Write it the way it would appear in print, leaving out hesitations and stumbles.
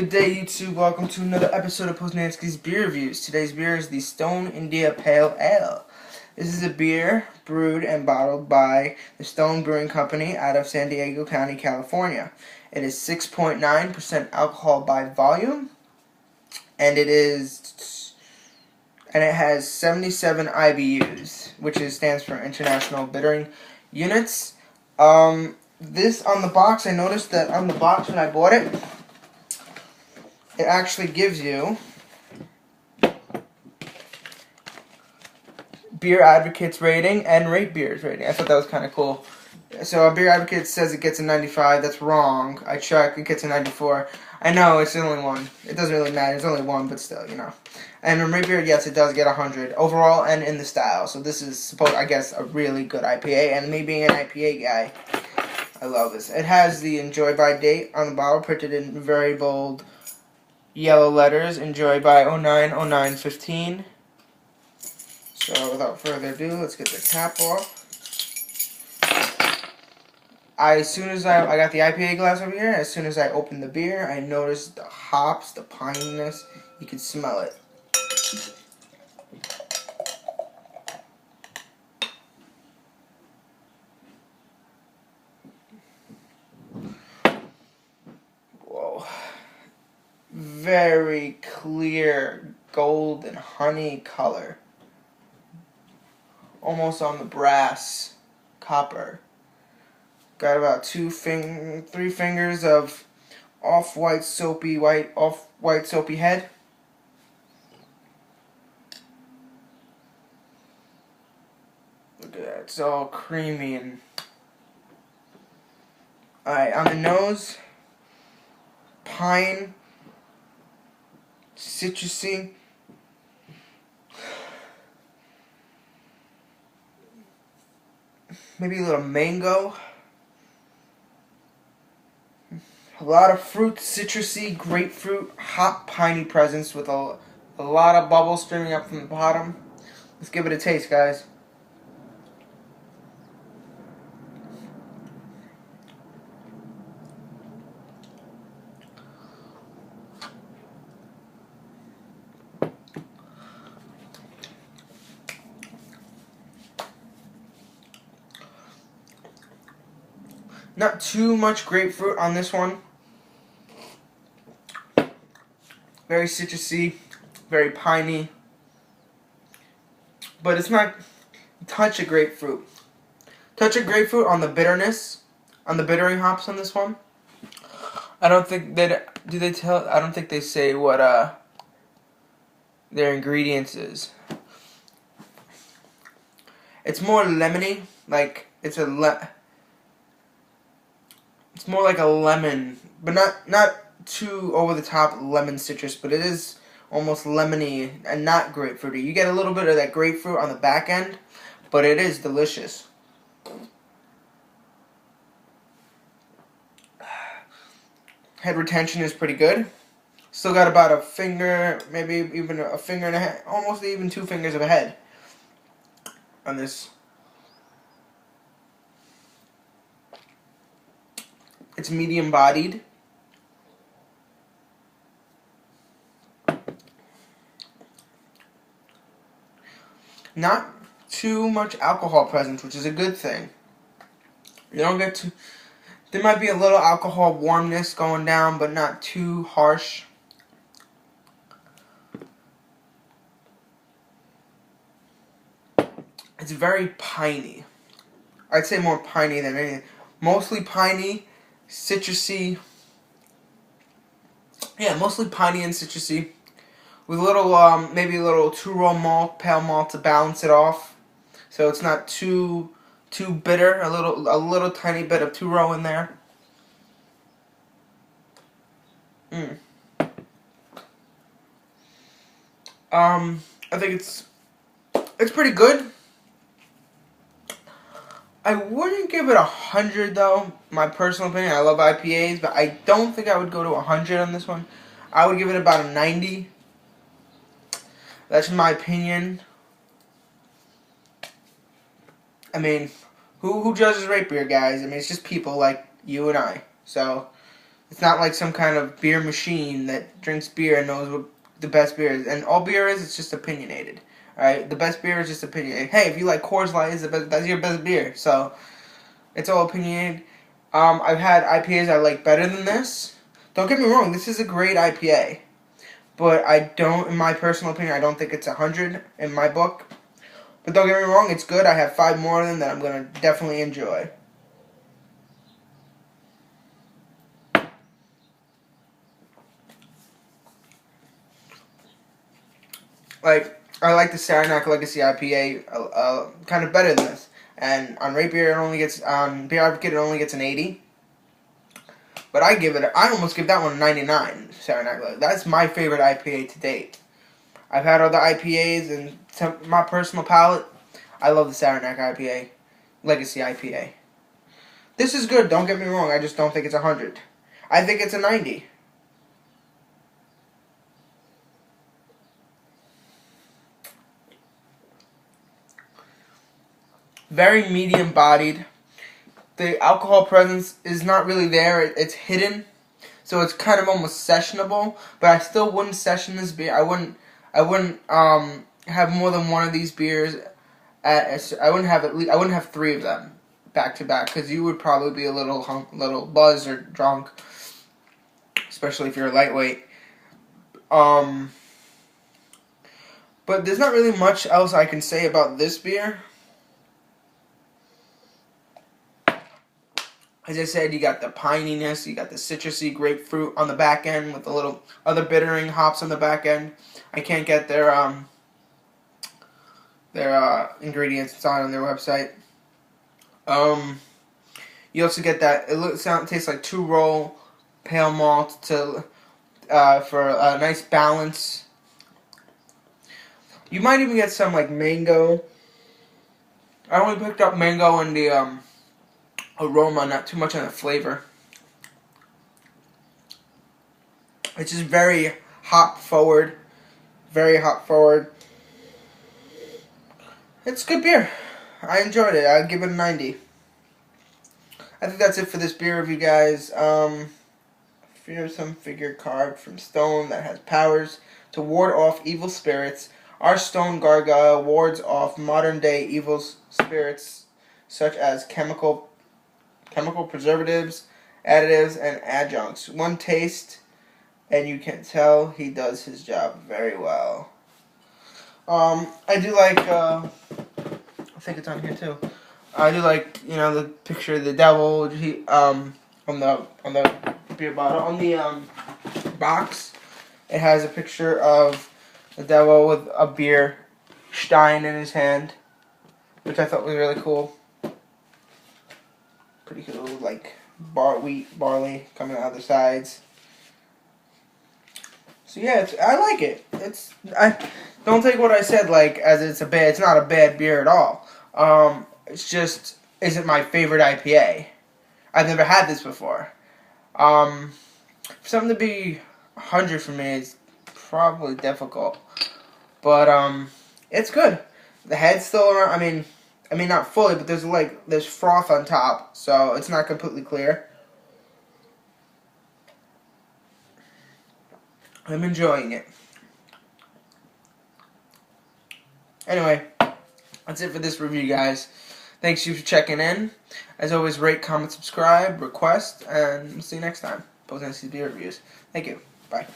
Good day, YouTube. Welcome to another episode of Poznansky's Beer Reviews. Today's beer is the Stone India Pale Ale. This is a beer brewed and bottled by the Stone Brewing Company out of San Diego County, California. It is 6.9% alcohol by volume, and it has 77 IBUs, which stands for International Bittering Units. This on the box, I noticed that on the box when I bought it, it actually gives you Beer Advocate's rating and Rate Beer's rating. I thought that was kind of cool. So a Beer Advocate says it gets a 95. That's wrong. I checked. It gets a 94. I know, it's the only one. It doesn't really matter. It's only one, but still, you know. And in Rate Beer, yes, it does get 100 overall and in the style. So this is, supposed, I guess, a really good IPA. And me being an IPA guy, I love this. It has the enjoy by date on the bottle printed in very bold yellow letters. Enjoy by 09/09/15. So without further ado, let's get the cap off. As soon as I got the IPA glass over here, as soon as I opened the beer, I noticed the hops, the pininess. You can smell it. Whoa. Very clear golden honey color. Almost on the brass copper. Got about 3 fingers of off-white soapy head. Look at that, it's all creamy and alright, on the nose, pine, citrusy, maybe a little mango, a lot of fruit, citrusy, grapefruit, hot, piney presence with a lot of bubbles streaming up from the bottom. Let's give it a taste, guys. Not too much grapefruit on this one. Very citrusy, very piney. But it's not a touch of grapefruit. Touch of grapefruit on the bitterness, on the bittering hops on this one. I don't think that I don't think they say what their ingredients is. It's more lemony, like it's more like a lemon, but not too over the top lemon citrus, but it is almost lemony and not grapefruity. You get a little bit of that grapefruit on the back end, but it is delicious. Head retention is pretty good. Still got about a finger, maybe even a finger and a half, almost even 2 fingers of a head on this. It's medium bodied. Not too much alcohol present, which is a good thing. You don't get too... There might be a little alcohol warmness going down, but not too harsh. It's very piney. I'd say more piney than anything. Mostly piney, citrusy. Yeah, mostly piney and citrusy. With a little, maybe a little 2-row malt, pale malt to balance it off, so it's not too bitter. A little tiny bit of 2-row in there. I think it's pretty good. I wouldn't give it 100 though. My personal opinion. I love IPAs, but I don't think I would go to 100 on this one. I would give it about a 90. That's my opinion. I mean, who judges rate beer, guys? I mean, it's just people like you and I. So, It's not like some kind of beer machine that drinks beer and knows what the best beer is. And all beer is, it's just opinionated. Alright? The best beer is just opinionated. Hey, if you like Coors Light, that's your best beer. So, it's all opinionated. I've had IPAs I like better than this. Don't get me wrong, this is a great IPA. But in my personal opinion, I don't think it's 100 in my book. But don't get me wrong, it's good. I have 5 more of them that I'm going to definitely enjoy. Like, I like the Saranac Legacy IPA kind of better than this. And on Rate Beer, on Beer Advocate, it only gets an 80. But I almost give that one a 99, Saranac. That's my favorite IPA to date. I've had other IPAs, and to my personal palate, I love the Saranac IPA, Legacy IPA. This is good, don't get me wrong, I just don't think it's 100. I think it's a 90. Very medium bodied. The alcohol presence is not really there, it's hidden. So it's kind of almost sessionable, but I still wouldn't session this beer. I wouldn't have more than one of these beers. I wouldn't have 3 of them back to back, because you would probably be a little buzzed or drunk, especially if you're a lightweight. But there's not really much else I can say about this beer. As I said, you got the pininess, you got the citrusy grapefruit on the back end with a little other bittering hops on the back end. I can't get their ingredients. It's on their website. You also get that it tastes like 2-roll pale malt for a nice balance. You might even get some like mango. I only picked up mango and the aroma, not too much on the flavor. It's just very hop forward. Very hop forward. It's good beer. I enjoyed it. I'd give it a 90. I think that's it for this beer review, guys. Fearsome figure carved from stone that has powers to ward off evil spirits. Our stone gargoyle wards off modern-day evil spirits such as chemical preservatives, additives, and adjuncts. One taste, and you can tell he does his job very well. I do like, I think it's on here too. I do like, the picture of the devil, on the beer bottle. On the, box, it has a picture of the devil with a beer stein in his hand, which I thought was really cool. Pretty cool, like wheat, barley coming out of the sides. So yeah, I like it. I don't take what I said like as it's not a bad beer at all. It's just isn't my favorite IPA. I've never had this before. For something to be 100 for me is probably difficult, but it's good. The head's still around. I mean not fully, but there's froth on top, so it's not completely clear. I'm enjoying it. Anyway, that's it for this review, guys. Thanks you for checking in. As always, rate, comment, subscribe, request, and we'll see you next time. Post NC beer reviews. Thank you. Bye.